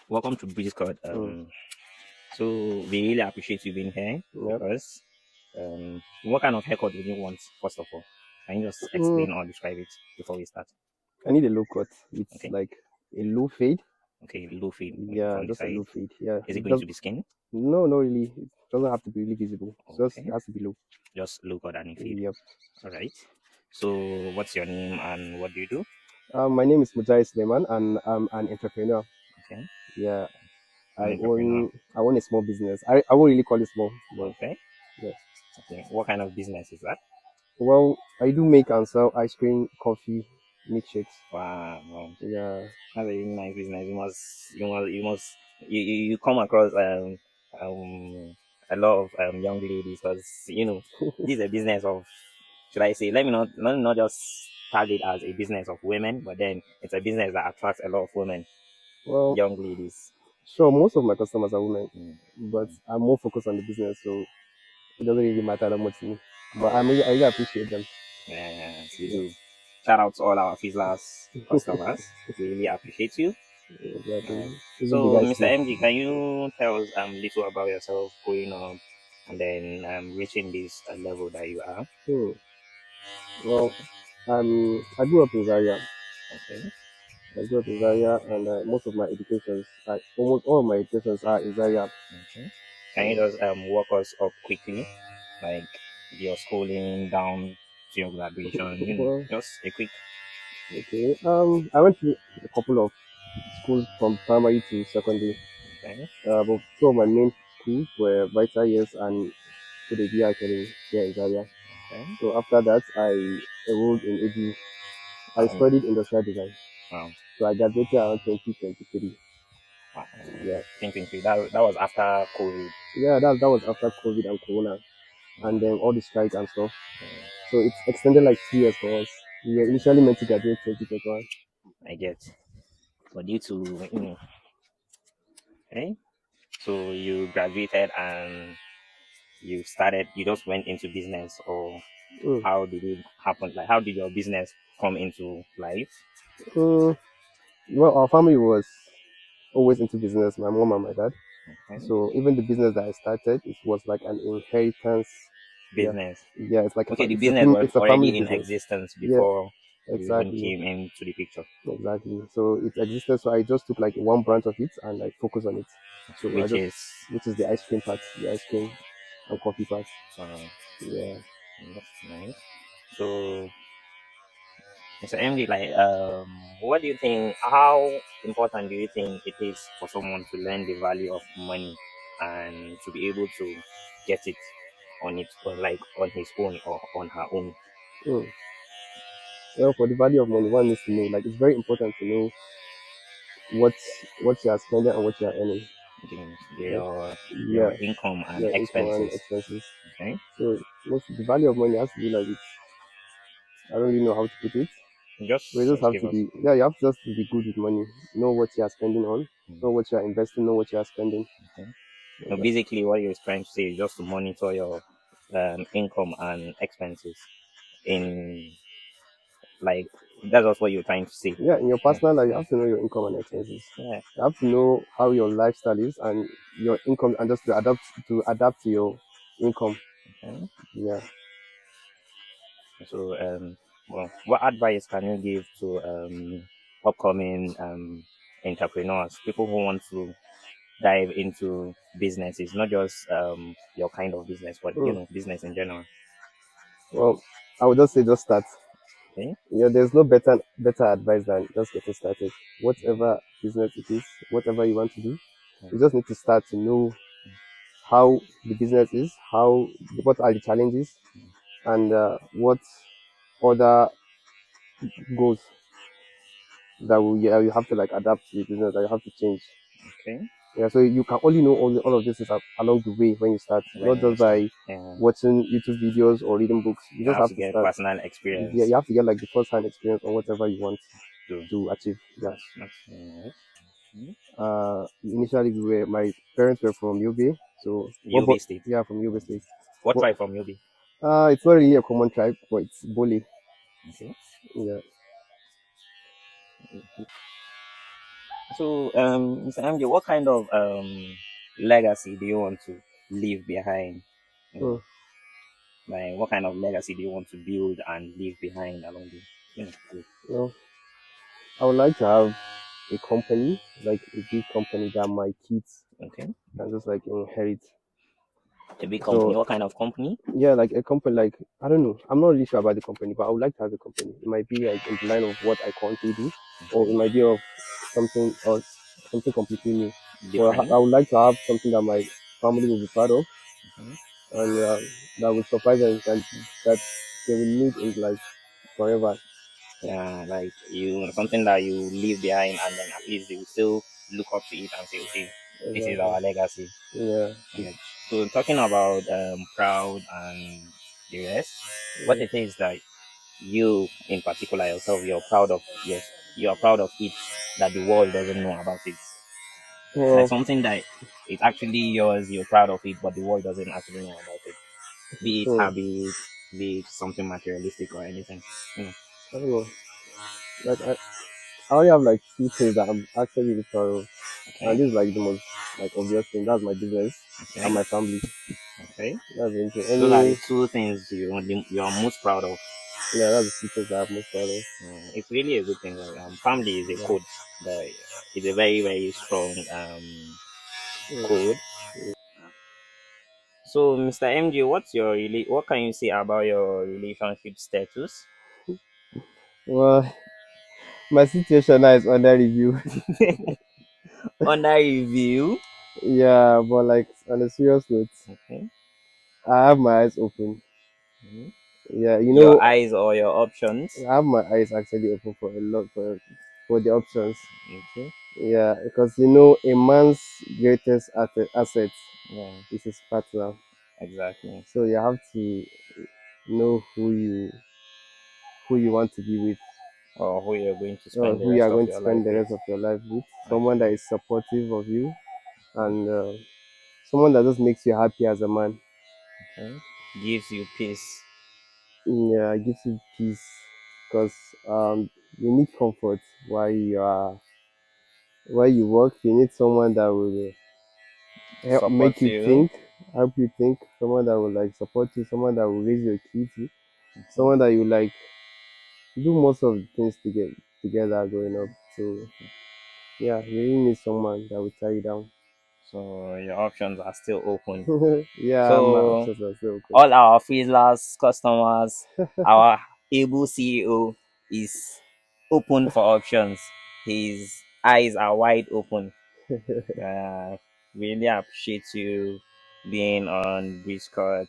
Welcome to British Code. So we really appreciate you being here Yep. because what kind of haircut would you want first of all? Can you just Mm, explain or describe it before we start? I need a low cut. It's Okay, like a low fade. okay, low fade Yeah, from the just a side. low fade. Yeah. Is it It going does to be skin? no, not really. It doesn't have to be really visible. It's just Okay, it has to be low. just low cut and a fade. Yep. All right. So what's your name and what do you do? My name is Mujai Suleiman and I'm an entrepreneur. Okay, Yeah. an I entrepreneur. own I own a small business. I won't really call it small, but Okay, yeah. okay. What kind of business is that? Well, I do make and sell ice cream, coffee, milkshakes. Wow, wow. Yeah. That's a really nice business. You come across um a lot of young ladies because this is a business of, should I say, let me not just tag it as a business of women, but then it's a business that attracts a lot of women, Well, young ladies. sure, most of my customers are women, Mm. but I'm more focused on the business, so it doesn't really matter that much to me. But Oh, I really appreciate them. yeah, you Yeah. do. Shout out to all our Fizzlers customers. We really appreciate you. Exactly. Even the So, guys Mr. too. MD, can you tell us little about yourself growing up and then reaching this level that you are? Hmm. Well, I grew up in Zaria. Okay. I grew up in Zaria, and most of my educations, almost all of my educations are in Zaria. Okay. Can you Yeah. just walk us up quickly, like your schooling down to your graduation? Well, Just a quick. okay. I went to a couple of schools from primary to secondary. Okay. But two of my main schools were Vital Years and Kudebi Academy here in Zaria. Okay. So after that, I enrolled in ABU. I Um, studied industrial design. wow. So I graduated around 2023. Wow. Yeah. Thinking that was after COVID. Yeah, that was after COVID and Corona, and then all the strike and stuff. Yeah, So it's extended like 2 years for us. We were initially meant to graduate 2021. I get. But due to okay, so you graduated and you just went into business, or Mm. how did it happen? Like, how did your business come into life? Mm. Well, our family was always into business, my mom and my dad. Okay. So even the business that I started, it was like an inheritance. Yeah, Business. yeah, it's like Okay, the business was it's a family already in business. existence Yeah, before you even exactly, came into the picture, exactly. So it existed. So I just took like one branch of it and like focus on it. So I which just, is which is the ice cream part, the ice cream and coffee part. uh, Yeah. that's nice. So, Mr. MD, like, what do you think? How important do you think it is for someone to learn the value of money and to be able to get it on its own, like on his own or on her own? Mm. Well, for the value of money, one needs to know. Like it's very important to know what what you are spending and what you are earning. Okay, Like your yeah, income and your income and expenses. expenses. Okay, So most the value of money has to be like it's. I don't really know how to put it. But you just just have give to us. be you have to just to be good with money. Know what you are spending on. Mm, Know what you are investing. Know what you are spending. okay. Like So that. basically, what you're trying to say is just to monitor your income and expenses in, like, that's just what you're trying to say. Yeah, in your Yeah, personal life, you have to know your income and expenses. yeah. You have to know how your lifestyle is and your income, and just to adapt to your income. Okay. Yeah. So, well, what advice can you give to upcoming entrepreneurs, people who want to dive into businesses, not just your kind of business, but Mm. business in general? Well, I would just say just start. Okay. Yeah, there's no better advice than just getting started. Whatever business it is, whatever you want to do, you just need to start to know how the business is, what are the challenges, and what other goals that you have to like adapt to the business that you have to change. Okay. Yeah, so you can only know all of this is along the way when you start, not When you just start, by yeah, watching YouTube videos or reading books. You you just have have to to get start. personal Yeah, experience you have to get like the first-hand experience on whatever you want to. to achieve. Yeah. That's nice. Mhm. Initially, my parents were from Yobe, so Yobe State. yeah, from Yobe State. What But tribe from Yobe? it's not really a common tribe, but it's Bole. Okay. Yeah. So, Mr. MJ, what kind of legacy do you want to leave behind? You know, Hmm. like what kind of legacy do you want to build and leave behind along the Well, I would like to have a company, like a big company that my kids okay, can just like inherit. a big company. So What kind of company? yeah, like a company, like I don't know, I'm not really sure about the company, but I would like to have a company. It might be like in the line of what I currently do, or it Okay, might be of something or something completely new. But different. I would like to have something that my family will be proud of, Mhm. and that will surprise them, and that they will need in life forever. Yeah, like you something that you leave behind, and then at least they will still look up to it and say, okay, this is Exactly. our legacy. Yeah. Okay. So talking about proud and the rest, what Yeah. it is that you in particular yourself you're proud of it that the world doesn't know about it. Like Well, something that it's actually yours, you're proud of it, but the world doesn't actually know about it. Be it hmm, habit, be it something materialistic or anything. You know. I don't know. Like I only have like two things that I'm actually really proud of, and Okay. this is like the most like obvious thing. That's my business and Okay. my family. Okay. That's the thing. Those are the Any two things you're most proud of. Yeah, that's the two things that I'm most proud of. It's really a good thing. Like, family is a Yeah. code. That it's a very very strong Hmm. code. So, Mr. MJ, what can you say about your relationship status? Well, my situation now is under review. Under review. Yeah, but like on a serious note, Okay. I have my eyes open. Mhm. Yeah, Your eyes or your options. I have my eyes actually open for a lot for the options. Okay. Yeah, because a man's greatest asset Yeah. is his partner. Exactly. So you have to know who you want to be with, Or who you're going to or spend the who you rest are of going to your spend life the with. rest of your life with. Someone that Actually. is supportive of you, and someone that just makes you happy as a man. Okay. Gives you peace. Yeah, gives you peace because you need comfort while you work. You need someone that will make Support you you. think, help you think. Someone that will like support you. Someone that will raise your kids. Okay. Someone that you like do most of the things together growing up. So yeah, you really need someone that will tie you down. So your options are still open. Yeah, my So options are still open. all our freelance customers, our able CEO is open for options. His eyes are wide open. Really appreciate you being on Discord.